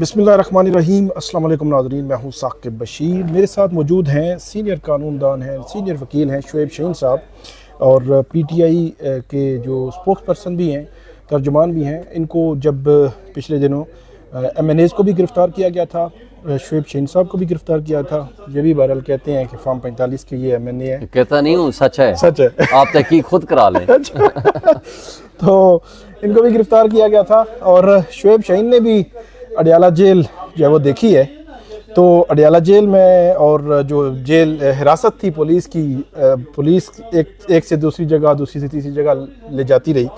बिस्मिल्लाहिर्रहमानिर्रहीम। अस्सलाम वालेकुम नाज़रीन, मैं हूँ साकिब बशीर। मेरे साथ मौजूद हैं सीनियर कानूनदान हैं, सीनियर वकील हैं शुएब शाहीन साहब, और पीटीआई के जो स्पोक्स पर्सन भी हैं, तर्जुमान भी हैं। इनको जब पिछले दिनों एमएनएज़ को भी गिरफ़्तार किया गया था, शुएब शाहीन साहब को भी गिरफ़्तार किया था। ये भी बहरहाल कहते हैं कि फॉर्म 45 के ये एमएनए है। कहता नहीं हूँ, सच है, सच है। आप तहकीक खुद करा लें। तो इनको भी गिरफ़्तार किया गया था, और शुएब शाहीन ने भी अडियाला जेल जो है वो देखी है। तो अडियाला जेल में, और जो जेल हिरासत थी पुलिस की, पुलिस एक से दूसरी जगह, दूसरी से तीसरी जगह ले जाती रही।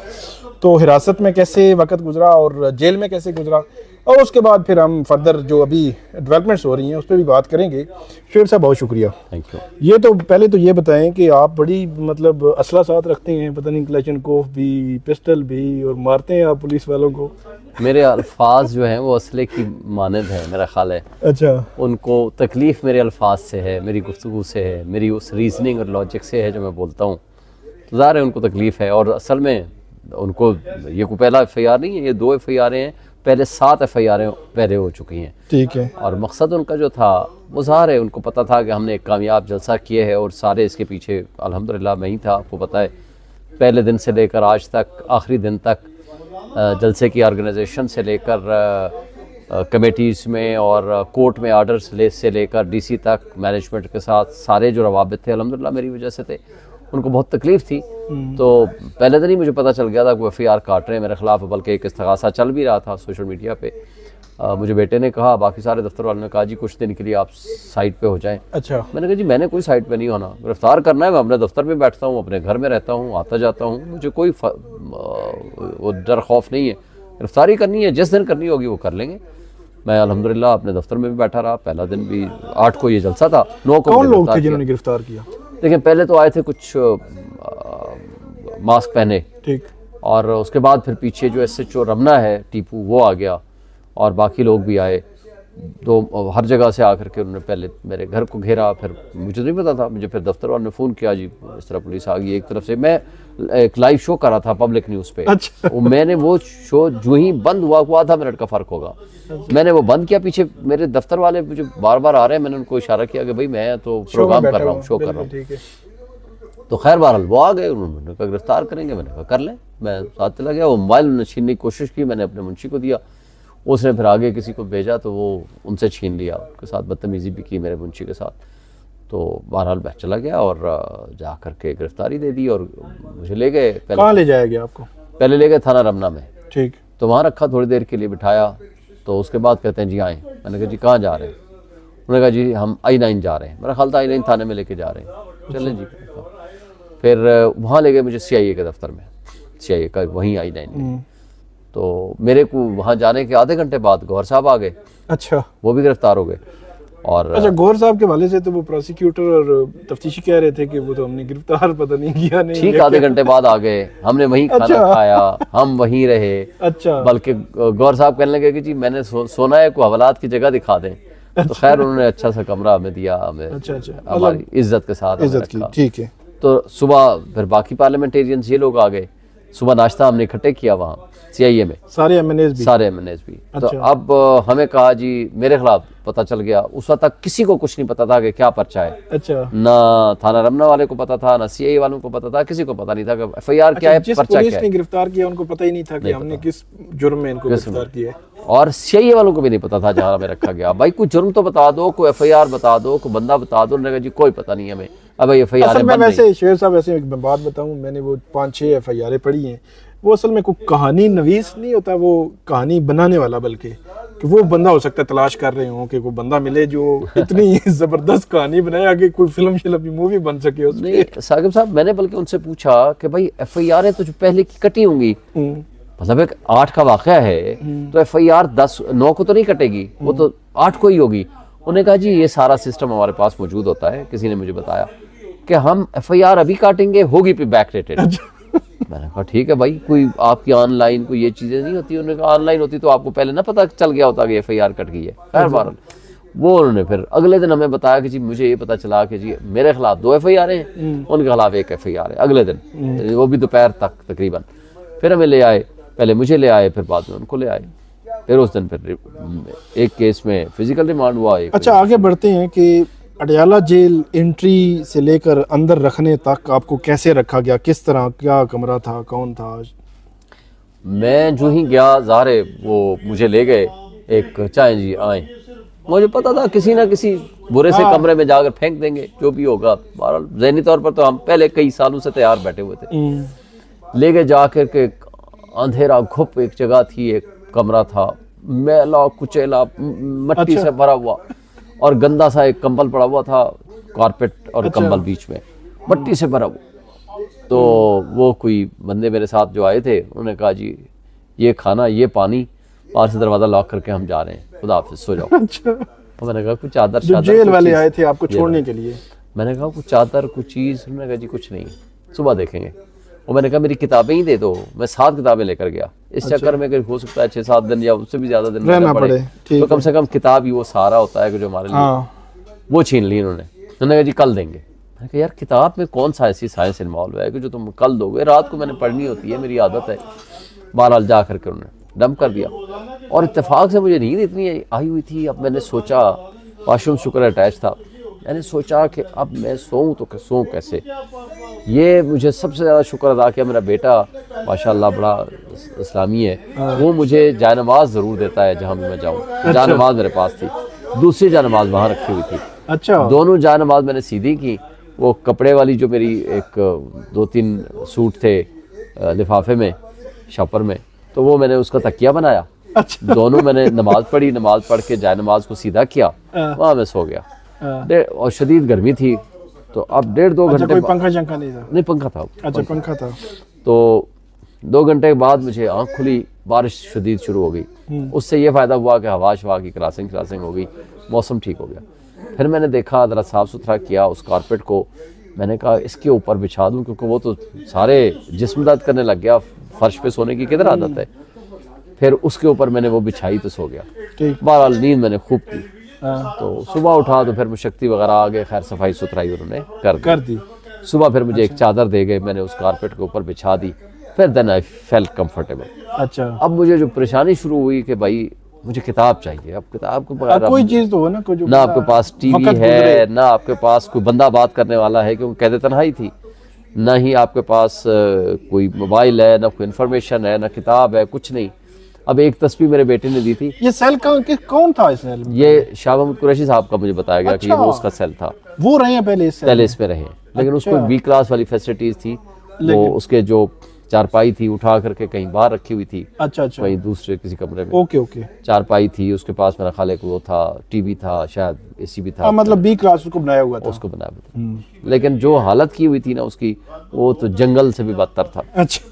तो हिरासत में कैसे वक्त गुजरा और जेल में कैसे गुजरा, और उसके बाद फिर हम फर्दर जो अभी डेवलपमेंट्स हो रही हैं उस पर भी बात करेंगे। शुएब साहब बहुत शुक्रिया। Thank you. ये तो पहले तो ये बताएं कि आप बड़ी मतलब असला साथ रखते हैं, पता नहीं क्लैशनकोफ भी, पिस्टल भी, और मारते हैं आप पुलिस वालों को। मेरे अल्फाज जो हैं वो असले की मानद है, मेरा ख्याल है। अच्छा। उनको तकलीफ़ मेरे अल्फाज से है, मेरी गुफ्तगू से है, मेरी उस रीजनिंग और लॉजिक से है जो मैं बोलता हूँ। तो ज़ाहिर है उनको तकलीफ़ है, और असल में उनको ये कोई पहला FIR नहीं है, ये 2 FIR हैं। पहले 7 FIR पहले हो चुकी हैं। ठीक है। और मकसद उनका जो था वो ज़ाहिर है उनको पता था कि हमने एक कामयाब जलसा किए है, और सारे इसके पीछे अल्हम्दुलिल्लाह मैं ही था। आपको पता है पहले दिन से लेकर आज तक, आखिरी दिन तक, जलसे की ऑर्गेनाइजेशन से लेकर कमेटीज़ में और कोर्ट में आर्डर्स से लेकर DC तक मैनेजमेंट के साथ सारे जो रवाबित थे अल्हम्दुलिल्लाह मेरी वजह से थे। उनको बहुत तकलीफ़ थी। तो पहले दिन ही मुझे पता चल गया था कि FIR काट रहे हैं मेरे ख़िलाफ़, बल्कि एक इस्तग़ासा चल भी रहा था सोशल मीडिया पे। मुझे बेटे ने कहा, बाकी सारे दफ्तर वालों ने कहा जी कुछ दिन के लिए आप साइट पे हो जाएं। अच्छा। मैंने कहा जी मैंने कोई साइट पे नहीं होना, गिरफ्तार करना है, मैं अपने दफ्तर में बैठता हूँ, अपने घर में रहता हूँ, आता जाता हूँ, मुझे कोई वो डर खौफ नहीं है। गिरफ्तारी करनी है, जिस दिन करनी होगी वो कर लेंगे। मैं अल्हम्दुलिल्लाह अपने दफ्तर में भी बैठा रहा। पहला दिन भी 8 को ये जलसा था, 9 को कौन लोग थे जिन्होंने गिरफ्तार किया? देखिए पहले तो आए थे कुछ मास्क पहने, ठीक, और उसके बाद फिर पीछे जो SHO रमना है टीपू, वो आ गया, और बाकी लोग भी आए। तो हर जगह से आकर के उन्होंने पहले मेरे घर को घेरा। फिर मुझे नहीं पता था, मुझे फिर दफ्तर वालों ने फ़ोन किया जी इस तरह पुलिस आ गई। एक तरफ से मैं एक लाइव शो कर रहा था पब्लिक न्यूज़ पे। अच्छा। वो मैंने वो शो जो ही बंद हुआ, 1/2 मिनट का फ़र्क होगा, मैंने वो बंद किया। पीछे मेरे दफ्तर वाले मुझे बार बार आ रहे हैं, मैंने उनको इशारा किया कि भाई मैं तो प्रोग्राम कर रहा हूँ, शो कर रहा हूँ। तो खैर बहरहाल वो आ गए, उन्होंने कहा गिरफ्तार करेंगे, मैंने कहा कर लें। मैं साथ चला गया। वो मोबाइल उन्होंने छीनने की कोशिश की, मैंने अपने मुंशी को दिया, उसने फिर आगे किसी को भेजा तो वो उनसे छीन लिया, उसके साथ बदतमीज़ी भी की मेरे मुंशी के साथ। तो बहरहाल मैं चला गया और जा कर के गिरफ्तारी दे दी, और मुझे ले गए। कहाँ ले जाया गया आपको? पहले ले गए थाना रमना में। ठीक। तो वहाँ रखा, थोड़ी देर के लिए बिठाया। तो उसके बाद कहते हैं जी आएँ। मैंने कहा जी कहाँ जा रहे हैं? उन्होंने कहा जी हम I9 जा रहे हैं। मेरा ख्याल था I9 थाने में लेके जा रहे हैं। चलें जी। फिर वहाँ ले गए मुझे CIA के दफ्तर में, CIA का वहीं I9 में। तो मेरे को वहाँ जाने के आधे घंटे बाद गौहर साहब आ गए। अच्छा। वो भी गिरफ्तार हो गए। और अच्छा, गौहर साहब के वाले से तो वो प्रोसिक्यूटर और तफ्तीशी कह रहे थे कि वो तो हमने गिरफ्तार पता नहीं किया नहीं। ठीक आधे घंटे बाद आ गए, हमने वहीं खाना खाया, हम वहीं रहे। अच्छा। बल्कि गौहर साहब कहने लगे कि जी मैंने सोना है, को हवालात की जगह दिखा दें। तो खैर उन्होंने अच्छा सा कमरा हमें दिया, हमें हमारी इज्जत के साथ इज्जत की। ठीक है। तो सुबह फिर बाकी पार्लियामेंटेरियंस ये लोग आ गए। सुबह नाश्ता हमने इकट्ठे किया वहाँ CIA में, सारे MNAs भी। अच्छा। तो अब हमें कहा जी मेरे खिलाफ पता चल गया। उस वक्त तक किसी को कुछ नहीं पता था कि क्या पर्चा है। अच्छा। ना थाना रमना वाले को पता था, ना CIA वालों को पता था, किसी को पता नहीं था कि FIR क्या है, पर्चा क्या है। गिरफ्तार किया उनको पता ही नहीं था कि हमने किस जुर्म में इनको गिरफ्तार किया है। और CIA वालों को भी नहीं पता था जहाँ हमें रखा गया। भाई कोई जुर्म तो बता दो, कोई FIR बता दो, कोई बंदा बता दो। उन्होंने कहा जी कोई पता नहीं हमें। अब FIR वैसे शेर साहब, ऐसे एक बात बताऊं, मैंने वो 5-6 FIR पढ़ी हैं। वो असल में कोई कहानी नवीस नहीं होता, वो कहानी बनाने वाला, बल्कि कि वो बंदा हो सकता है तलाश कर रहे हो कि कोई बंदा मिले जो इतनी जबरदस्त कहानी बनाए आगे कोई फिल्म मूवी बन सके उसमें। नहीं साकिब साहब, मैंने बल्कि उनसे पूछा कि भाई FIR है तो जो पहले की कटी होंगी, मतलब एक 8 का वाकया है तो FIR 9 को तो नहीं कटेगी, वो तो 8 को ही होगी। उन्होंने कहा जी ये सारा सिस्टम हमारे पास मौजूद होता है। किसी ने मुझे बताया कि हम FIR अभी काटेंगे, होगी फिर बैक रेटेड। मैंने कहा ठीक है भाई, कोई आपकी ऑनलाइन कोई ये चीज़ें नहीं होती। उन्होंने कहा ऑनलाइन होती तो आपको पहले ना पता चल गया होता कि FIR कट गई है। खैर बहरहाल वो उन्होंने फिर अगले दिन हमें बताया कि जी मुझे ये पता चला कि जी मेरे खिलाफ 2 FIR हैं, उनके खिलाफ 1 FIR है। अगले दिन वो भी दोपहर तक तकरीबन। फिर हमें ले आए, पहले मुझे ले आए, फिर बाद में उनको ले आए। फिर उस दिन फिर एक केस में फिजिकल रिमांड हुआ। एक अच्छा, आगे बढ़ते हैं कि अडयाला जेल एंट्री से लेकर अंदर रखने तक आपको कैसे रखा गया, किस तरह, क्या कमरा था, कौन था? मैं जो ही गया ज़ाहिर है वो मुझे ले गए, एक चाय जी आए, मुझे पता था किसी ना किसी बुरे से कमरे में जाकर फेंक देंगे, जो भी होगा। बहरहाल ज़हनी तौर पर तो हम पहले कई सालों से तैयार बैठे हुए थे। ले गए जाकर के, अंधेरा घुप एक जगह थी, एक कमरा था, मैला कुचैला मट्टी से भरा हुआ, और गंदा सा एक कंबल पड़ा हुआ था, कारपेट और कंबल बीच में, मट्टी से भरा हुआ। तो वो कोई बंदे मेरे साथ जो आए थे, उन्होंने कहा जी ये खाना, ये पानी, बाहर से दरवाज़ा लॉक करके हम जा रहे हैं, खुदा हाफिज़, सो जाओ। अच्छा। तो मैंने कहा कुछ चादर, जेल वाले आए थे आपको छोड़ने के लिए? मैंने कहा कुछ चादर, कुछ चीज़? उन्होंने कहा जी कुछ नहीं, सुबह देखेंगे। और मैंने कहा मेरी किताबें ही दे दो। मैं 7 किताबें लेकर गया। इस चक्कर में हो सकता है 6-7 दिन या उससे भी ज़्यादा दिन रहना पड़े, तो कम से कम किताब ही वो सहारा होता है कि जो हमारे लिए। वो छीन ली उन्होंने कहा जी कल देंगे। मैंने कहा यार किताब में कौन सा ऐसी साइंस इन्वॉल्व है कि जो तुम कल दोगे, रात को मैंने पढ़नी होती है, मेरी आदत है। बहरहाल जा करके उन्होंने डंप कर दिया। और इत्तेफाक से मुझे नींद इतनी आई हुई थी, अब मैंने सोचा, वाशरूम शुक्र अटैच था, मैंने सोचा कि अब मैं सोऊं तो सोऊं कैसे। ये मुझे सबसे ज़्यादा शुक्र अदा किया मेरा बेटा माशाल्लाह बड़ा इस्लामी है, वो मुझे जायनमाज ज़रूर देता है जहाँ भी मैं जाऊँ। जायनमाज मेरे पास थी, दूसरी जायनमाज वहाँ रखी हुई थी। अच्छा। दोनों जायनमाज मैंने सीधी की। वो कपड़े वाली जो मेरी एक 2-3 सूट थे लिफाफे में, शॉपर में, तो वो मैंने उसका तकिया बनाया। अच्छा। दोनों मैंने नमाज पढ़ी, नमाज पढ़ के जायनमाज को सीधा किया, वहाँ मैं सो गया। और शदीद गर्मी थी, तो अब 1.5-2 घंटे। कोई पंखा शंखा नहीं था? नहीं, पंखा था। अच्छा, पंखा था। तो 2 घंटे के बाद मुझे आँख खुली, बारिश शदीद शुरू हो गई। उससे ये फ़ायदा हुआ कि हवा शवा की क्रॉसिंग हो गई, मौसम ठीक हो गया। फिर मैंने देखा, ज़रा साफ़ सुथरा किया उस कारपेट को। मैंने कहा इसके ऊपर बिछा दूँ, क्योंकि वो तो सारे जिस्म दर्द करने लग गया, फर्श पे सोने की किधर आदत है। फिर उसके ऊपर मैंने वो बिछाई तो सो गया। बहरहाल नींद मैंने खूब की। तो सुबह उठा तो फिर मुशक्ति वगैरह आ गए, खैर सफाई सुथराई उन्होंने कर दी। सुबह फिर मुझे एक चादर दे गए, मैंने उस कारपेट के ऊपर बिछा दी। फिर देन आई फेल्ट कंफर्टेबल। अच्छा। अब मुझे जो परेशानी शुरू हुई कि भाई मुझे किताब चाहिए। अब किताब के बगैर कोई चीज़ तो हो ना, कोई ना आपके पास टीवी है, ना आपके पास कोई बंदा बात करने वाला है, क्योंकि कैद तन्हाई थी, ना ही आपके पास कोई मोबाइल है, ना कोई इन्फॉर्मेशन है, ना किताब है, कुछ नहीं। अब एक तस्वीर मेरे बेटे ने दी थी। ये सेल कौन था इस सेल में? ये शाह महमूद कुरैशी साहब का मुझे बताया गया कि ये वो उसका सेल था। वो रहे हैं पहले इसमें रहे, लेकिन उसको बी क्लास वाली फैसिलिटीज थी। वो उसके जो चारपाई थी उठा करके कहीं बाहर रखी हुई थी। अच्छा। कहीं दूसरे किसी कमरे में। ओके। चारपाई थी, उसके पास मेरा ख्याल है वो था, टीवी था, शायद एसी भी था। मतलब बी क्लास उसको बनाया हुआ था। लेकिन जो हालत की हुई थी ना उसकी, वो तो जंगल से भी बदतर था। अच्छा।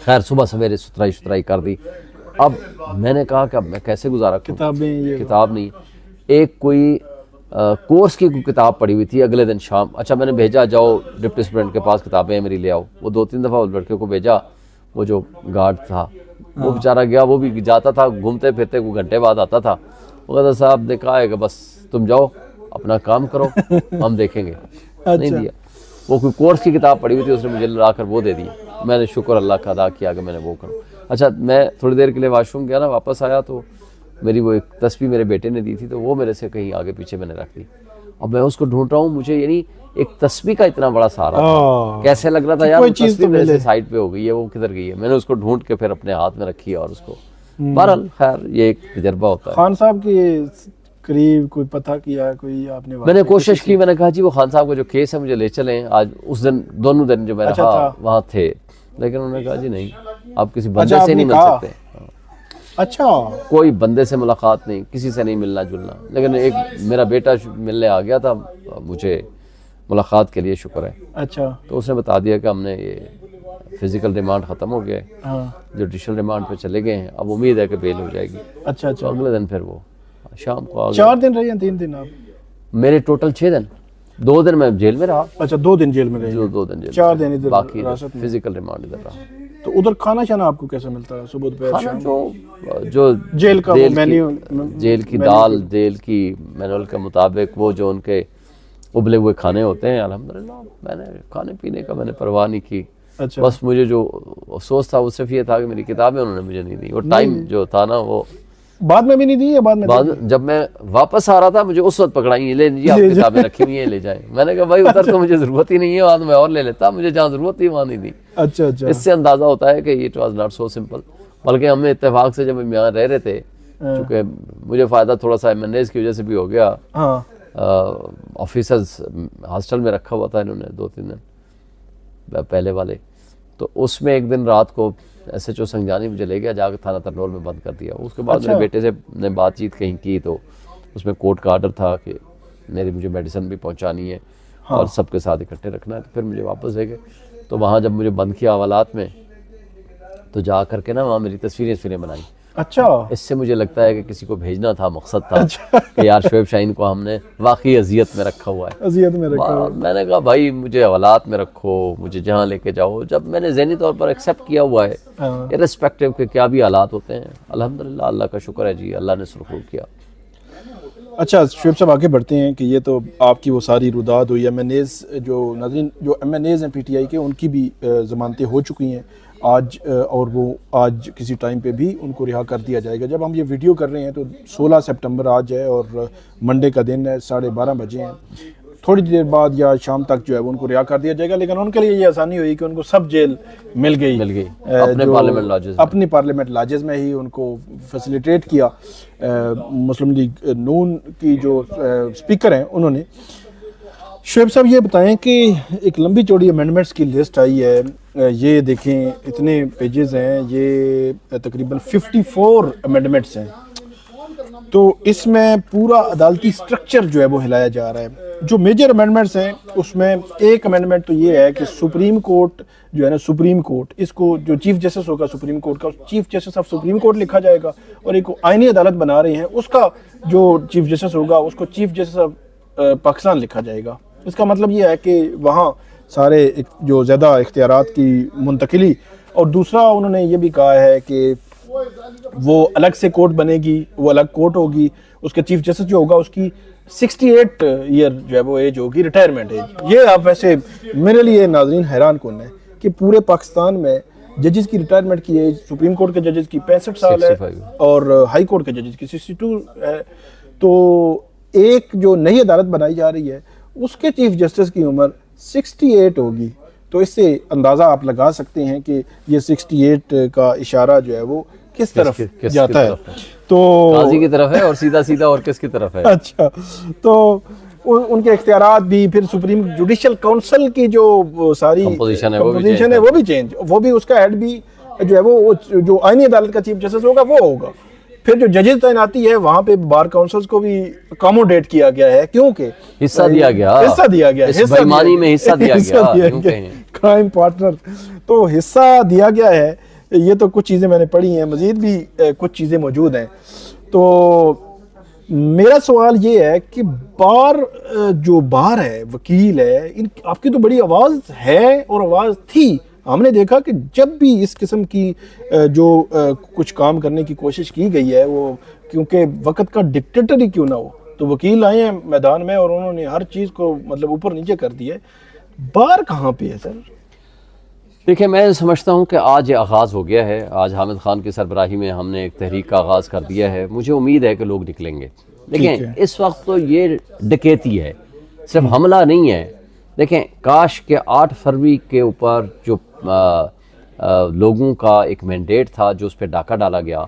खैर सुबह सवेरे सुथराई कर दी। अब मैंने कहा कि अब मैं कैसे गुजारा करूं, किताब नहीं। एक कोई कोर्स की किताब पड़ी हुई थी अगले दिन शाम। अच्छा, मैंने भेजा जाओ डिप्टी सुपरिटेंडेंट के पास किताबें मेरी ले आओ। वो 2-3 दफ़ा उस लड़के को भेजा, वो जो गार्ड था वो बेचारा गया, वो भी जाता था घूमते फिरते, कोई घंटे बाद आता था। वो कहता साहब ने कहा है कि बस तुम जाओ अपना काम करो, हम देखेंगे। नहीं दिया। वो कोई कोर्स की किताब पड़ी हुई थी, उसने मुझे ला कर वो दे दी। मैंने शुक्र अल्लाह का अदा किया कि मैंने वो करूँ। अच्छा, मैं थोड़ी देर के लिए वाशरूम गया ना, वापस आया तो मेरी वो एक तस्वीर मेरे बेटे ने दी थी, तो वो मेरे से कहीं आगे पीछे मैंने रख दी। अब मैं उसको ढूंढ रहा हूँ, मुझे यानी एक तस्वीर का इतना बड़ा सहारा था। कैसे लग रहा था यार, तस्वीर मेरे से साइड पे हो गई है, वो किधर गई है। मैंने उसको ढूंढ के फिर अपने हाथ में रखी और उसको, बहरहाल खैर ये एक तजर्बा होता है। खान साहब के करीब कोई पता किया, कोई आपने? मैंने कोशिश की, मैंने कहा जी वो खान साहब का जो केस है मुझे ले चलें आज। उस दिन दोनों दिन जो मैं रहा वहाँ थे, लेकिन उन्होंने कहा जी नहीं, आप किसी बंदे से नहीं मिल सकते। अच्छा। कोई बंदे से मुलाकात नहीं, किसी से नहीं मिलना जुलना। लेकिन एक मेरा बेटा मिलने आ गया था मुझे मुलाकात के लिए, शुक्र है। अच्छा। तो उसने बता दिया कि हमने ये फिजिकल रिमांड ख़त्म हो गया है, जुडिशल रिमांड पे चले गए हैं, अब उम्मीद है कि बेल हो जाएगी। अच्छा। तो अगले दिन फिर वो शाम को आ गए। 4 दिन रहे या 3 दिन? आप मेरे टोटल 6 दिन। 2 दिन मैं जेल में रहा। अच्छा, 2 दिन जेल में रहे? 2 दिन जेल, 4 दिन इधर, बाकी फिजिकल रिमांड इधर रहा। तो उधर खाना शाना आपको कैसा मिलता है सुबह दोपहर शाम? जो जेल का मेन्यू, जेल की दाल, जेल की मैनुअल के मुताबिक वो जो उनके उबले हुए खाने होते हैं, अल्हम्दुलिल्लाह मैंने खाने पीने का मैंने परवाह नहीं की। अच्छा। बस मुझे जो अफसोस था वो सिर्फ ये था कि मेरी किताबें उन्होंने मुझे नहीं दी। वो टाइम जो था ना, वो बाद में भी नहीं दी या बाद में बाद जब मैं वापस आ रहा था मुझे उस वक्त पकड़ाई, ये ले लीजिए, आपकी किताबें रखी हुई हैं, ले जाए। मैंने कहा भाई उधर तो मुझे जरूरत ही नहीं है, बाद में और ले लेता, मुझे जहाँ जरूरत थी वहाँ नहीं दी। अच्छा अच्छा। इससे अंदाजा होता है कि it was not so simple. बल्कि हमने इत्तेफाक से जब हम यहाँ रह रहे थे, चूँकि मुझे फ़ायदा थोड़ा सा MNAs की वजह से भी हो गया, हाँ ऑफिसर्स हॉस्टल में रखा हुआ था इन्होंने 2-3 दिन पहले वाले, तो उसमें एक दिन रात को SHO संगजानी मुझे ले गया, जाकर थाना तरनोल में बंद कर दिया। उसके बाद मेरे बेटे से ने बातचीत कहीं की तो उसमें कोर्ट का आर्डर था कि मुझे मेडिसिन भी पहुंचानी है और सबके साथ इकट्ठे रखना है, तो फिर मुझे वापस ले गए। तो वहाँ जब मुझे बंद किया हवालात में, तो जा करके ना वहाँ मेरी तस्वीरें बनाई। अच्छा, इससे मुझे लगता है कि किसी को भेजना था, मकसद था कि यार शोएब शाहीन को हमने वाकई अजियत में रखा हुआ है, अजियत में रखा हुआ। मैंने कहा भाई मुझे हवालात में रखो, मुझे जहाँ लेके जाओ। जब मैंने ज़हनी तौर पर एक्सेप्ट किया हुआ है, इर्रेस्पेक्टिव के क्या भी हालात होते हैं, अल्हम्दुलिल्लाह अल्लाह का शुक्र है जी, अल्लाह ने सुरखरू किया। अच्छा शोएब साहब आगे बढ़ते हैं कि ये तो आपकी वो सारी रुदाद हुई। MNAs जो नाज़रीन जो MNAs हैं PTI के, उनकी भी ज़मानतें हो चुकी हैं आज, और वो आज किसी टाइम पे भी उनको रिहा कर दिया जाएगा। जब हम ये वीडियो कर रहे हैं तो 16 सितंबर आज है और मंडे का दिन है, 12:30 बजे हैं। थोड़ी देर बाद या शाम तक जो है वो उनको रिहा कर दिया जाएगा, लेकिन उनके लिए ये आसानी हुई कि उनको सब जेल मिल गई अपनी पार्लियामेंट लॉजेस में ही उनको फैसिलिटेट किया। मुस्लिम लीग नून की जो स्पीकर हैं उन्होंने। शोएब साहब ये बताएं कि एक लंबी चौड़ी अमेंडमेंट्स की लिस्ट आई है, ये देखें इतने पेजेस हैं, ये तकरीबन 54 अमेंडमेंट्स हैं। तो इसमें पूरा अदालती स्ट्रक्चर जो है वो हिलाया जा रहा है। जो मेजर अमेंडमेंट्स हैं उसमें एक अमेंडमेंट तो ये है कि सुप्रीम कोर्ट जो है ना, सुप्रीम कोर्ट, इसको जो चीफ जस्टिस होगा सुप्रीम कोर्ट का, chief justice of supreme court लिखा जाएगा, और एक आईनी अदालत बना रहे हैं उसका जो चीफ जस्टिस होगा उसको चीफ जस्टिस ऑफ पाकिस्तान लिखा जाएगा। इसका मतलब ये है कि वहाँ सारे जो ज़्यादा इख्तियारात की मुंतकिली, और दूसरा उन्होंने ये भी कहा है कि वो अलग से कोर्ट बनेगी, वो अलग कोर्ट होगी, उसके चीफ जस्टिस जो होगा उसकी 68 ईयर जो है वो एज होगी, रिटायरमेंट एज। ये आप वैसे मेरे लिए नाज़रीन हैरान कौन है कि पूरे पाकिस्तान में जजेस की रिटायरमेंट की एज, सुप्रीम कोर्ट के जजेस की 65 साल है और हाई कोर्ट के जजेस की 62 है। तो एक जो नई अदालत बनाई जा रही है उसके चीफ जस्टिस की उम्र 68 होगी। तो इससे अंदाज़ा आप लगा सकते हैं कि ये 68 का इशारा जो है वो किस तरफ जाता है। तो काजी की तरफ है और सीधा सीधा और किसकी तरफ है। अच्छा, तो उनके इख्तियारात भी, फिर सुप्रीम जुडिशल काउंसिल की जो सारी कंपोजिशन है वो भी चेंज, वो भी उसका हेड भी जो है वो जो आईनी अदालत का चीफ जस्टिस होगा वो होगा। फिर जो जजेस तैनाती है वहाँ पे बार काउंसिल्स को भी अकोमोडेट किया गया है, क्योंकि हिस्सा दिया गया क्राइम पार्टनर, तो हिस्सा दिया गया है। ये तो कुछ चीज़ें मैंने पढ़ी हैं, मजीद भी कुछ चीज़ें मौजूद हैं। तो मेरा सवाल ये है कि जो बार है, वकील है, आपकी तो बड़ी आवाज़ है और आवाज़ थी। हमने देखा कि जब भी इस किस्म की जो कुछ काम करने की कोशिश की गई है, वो क्योंकि वक्त का डिक्टेटर ही क्यों ना हो, तो वकील आए हैं मैदान में और उन्होंने हर चीज़ को मतलब ऊपर नीचे कर दिया है। बार कहाँ पे है सर? देखिए, मैं समझता हूँ कि आज ये आगाज़ हो गया है। आज हामिद खान की सरबराही में हमने एक तहरीक का आगाज़ कर दिया है। मुझे उम्मीद है कि लोग निकलेंगे। देखें, इस वक्त तो ये डकैती है, सिर्फ हमला नहीं है। देखें, काश के 8 फरवरी के ऊपर जो लोगों का एक मैंडेट था जो उस पर डाका डाला गया,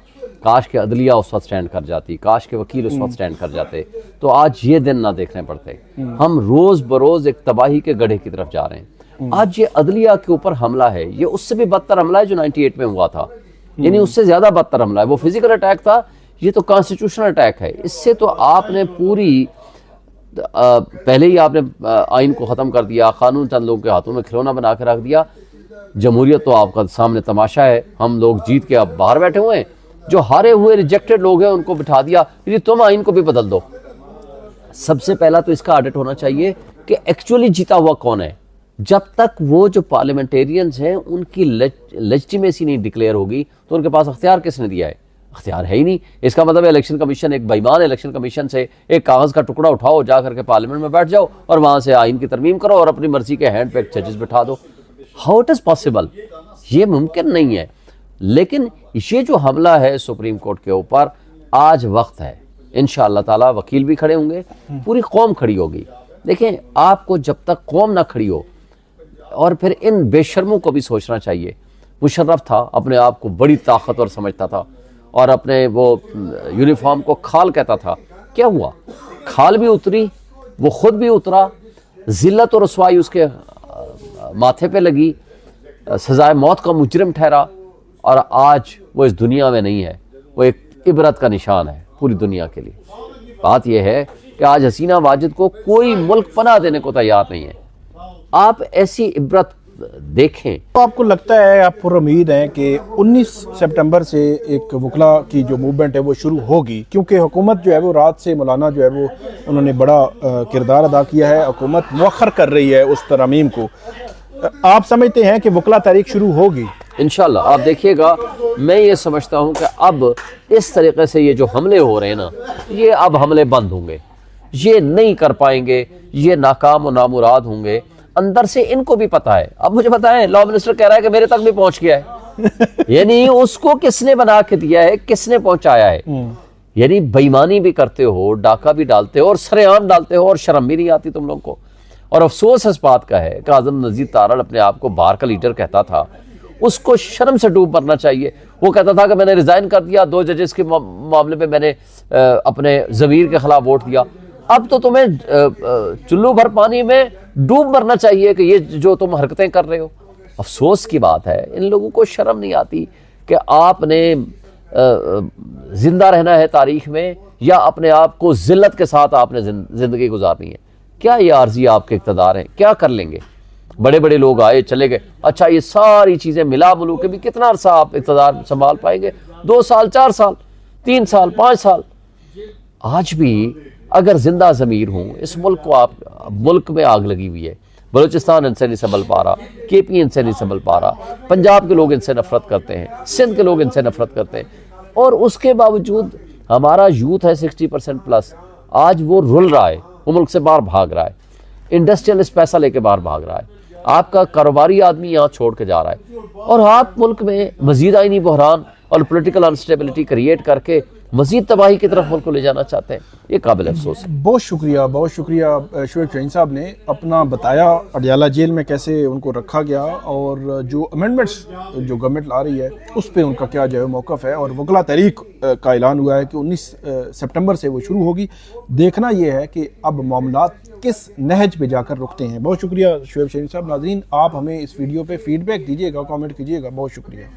काश के अदलिया उस वक्त स्टैंड कर जाती, काश के वकील उस वक्त स्टैंड कर जाते, तो आज ये दिन ना देखने पड़ते। हम रोज़ बरोज़ एक तबाही के गड्ढे की तरफ जा रहे हैं। आज ये अदलिया के ऊपर हमला है, ये उससे भी बदतर हमला है जो 98 में हुआ था, यानी उससे ज़्यादा बदतर हमला है। वो फिजिकल अटैक था, ये तो कॉन्स्टिट्यूशनल अटैक है। इससे तो आपने पूरी पहले ही आपने आइन को ख़त्म कर दिया, कानून चंद लोगों के हाथों में खिलौना बना के रख दिया। जमहूरियत तो आपका सामने तमाशा है, हम लोग जीत के अब बाहर बैठे हुए हैं। जो हारे हुए रिजेक्टेड लोग हैं उनको बिठा दिया, यदि तुम आइन को भी बदल दो। सबसे पहला तो इसका ऑडिट होना चाहिए कि एक्चुअली जीता हुआ कौन है। जब तक वो जो पार्लियामेंटेरियंस हैं उनकी लेजिटिमेसी नहीं डिक्लेयर होगी तो उनके पास अख्तियार किसने दिया है? अख्तियार है ही नहीं। इसका मतलब इलेक्शन कमीशन एक बेईमान इलेक्शन कमीशन से एक कागज़ का टुकड़ा उठाओ, जा करके पार्लियामेंट में बैठ जाओ और वहाँ से आइन की तरमीम करो और अपनी मर्जी के हैंड पे जजेस बिठा दो। How it is possible? ये मुमकिन नहीं है। लेकिन ये जो हमला है सुप्रीम कोर्ट के ऊपर, आज वक्त है, इंशाअल्लाह ताला वकील भी खड़े होंगे, पूरी कौम खड़ी होगी। देखें, आपको जब तक कौम ना खड़ी हो, और फिर इन बेशर्मों को भी सोचना चाहिए। मुशर्रफ था, अपने आप को बड़ी ताकतवर समझता था और अपने वो यूनिफॉर्म को खाल कहता था। क्या हुआ? खाल भी उतरी, वो खुद भी उतरा, जिल्लत और रसवाई उसके माथे पे लगी, सजाए मौत का मुजरिम ठहरा, और आज वो इस दुनिया में नहीं है। वो एक इबरत का निशान है पूरी दुनिया के लिए। बात यह है कि आज हसीना वाजिद को कोई मुल्क पनाह देने को तैयार नहीं है। आप ऐसी इबरत देखें। तो आपको लगता है, आप पुरुम्मीद हैं कि 19 सितंबर से एक वकला की जो मूवमेंट है वो शुरू होगी, क्योंकि हुकूमत जो है वो रात से मौलाना जो है वो उन्होंने बड़ा किरदार अदा किया है, हुकूमत मुअख्खर कर रही है उस तरमीम को। आप समझते हैं कि वकला तारीख शुरू होगी? इंशाल्लाह आप देखिएगा। मैं ये समझता हूँ कि अब इस तरीके से ये जो हमले हो रहे हैं ना, ये अब हमले बंद होंगे, ये नहीं कर पाएंगे, ये नाकाम और नामुराद होंगे। अंदर से इनको भी पता है। अब मुझे पता है, लॉ मिनिस्टर कह रहा है कि मेरे तक भी पहुंच गया है। यानी उसको किसने बना के दिया है, किसने पहुंचाया है? यानी बेईमानी भी करते हो, डाका भी डालते हो और सरेआम डालते हो, और शर्म भी नहीं आती तुम लोगों को। और अफसोस इस बात का है कि आजम नजीर तारड़ अपने आप को बार का लीडर कहता था, उसको शर्म से डूब मरना चाहिए। वो कहता था कि मैंने रिजाइन कर दिया, 2 जजेस के मामले में मैंने अपने ज़मीर के खिलाफ वोट दिया। अब तो तुम्हें चुल्लू भर पानी में डूब मरना चाहिए कि ये जो तुम हरकतें कर रहे हो। अफसोस की बात है, इन लोगों को शर्म नहीं आती कि आपने जिंदा रहना है तारीख में, या अपने आप को जिल्लत के साथ आपने जिंदगी गुजारनी है। क्या ये आर्जी आपके इक़्तिदार हैं? क्या कर लेंगे? बड़े बड़े लोग आए चले गए। अच्छा, ये सारी चीज़ें मिला मुलू के भी कितना अरसा आप इक़्तिदार संभाल पाएंगे? 2 साल, 4 साल, 3 साल, 5 साल। आज भी अगर जिंदा ज़मीर हूँ, इस मुल्क को आप, मुल्क में आग लगी हुई है। बलूचिस्तान इनसे नहीं संभल पा रहा, KP इनसे नहीं संभल पा रहा, पंजाब के लोग इनसे नफरत करते हैं, सिंध के लोग इनसे नफरत करते हैं, और उसके बावजूद हमारा यूथ है 60% प्लस। आज वो रुल रहा है, वो मुल्क से बाहर भाग रहा है, इंडस्ट्रियलिस्ट पैसा लेके बाहर भाग रहा है, आपका कारोबारी आदमी यहाँ छोड़ के जा रहा है, और आप मुल्क में मजीद आईनी बहरान और पॉलिटिकल अनस्टेबिलिटी क्रिएट करके मजीद तबाही की तरफ मुल्क को ले जाना चाहते हैं। ये काबिल अफसोस है। बहुत शुक्रिया शोएब शाहीन साहब ने अपना बताया अडयाला जेल में कैसे उनको रखा गया, और जो अमेंडमेंट्स जो गवर्नमेंट ला रही है उस पर उनका क्या जो है मौक़िफ़ है, और वकला तहरीक का ऐलान हुआ है कि 19 सितंबर से वो शुरू होगी। देखना ये है कि अब मामलात किस नहज पे जाकर रुकते हैं। बहुत शुक्रिया शोएब शाहीन साहब। नाज़रीन, आप हमें इस वीडियो पे फीडबैक दीजिएगा, कमेंट कीजिएगा। बहुत शुक्रिया।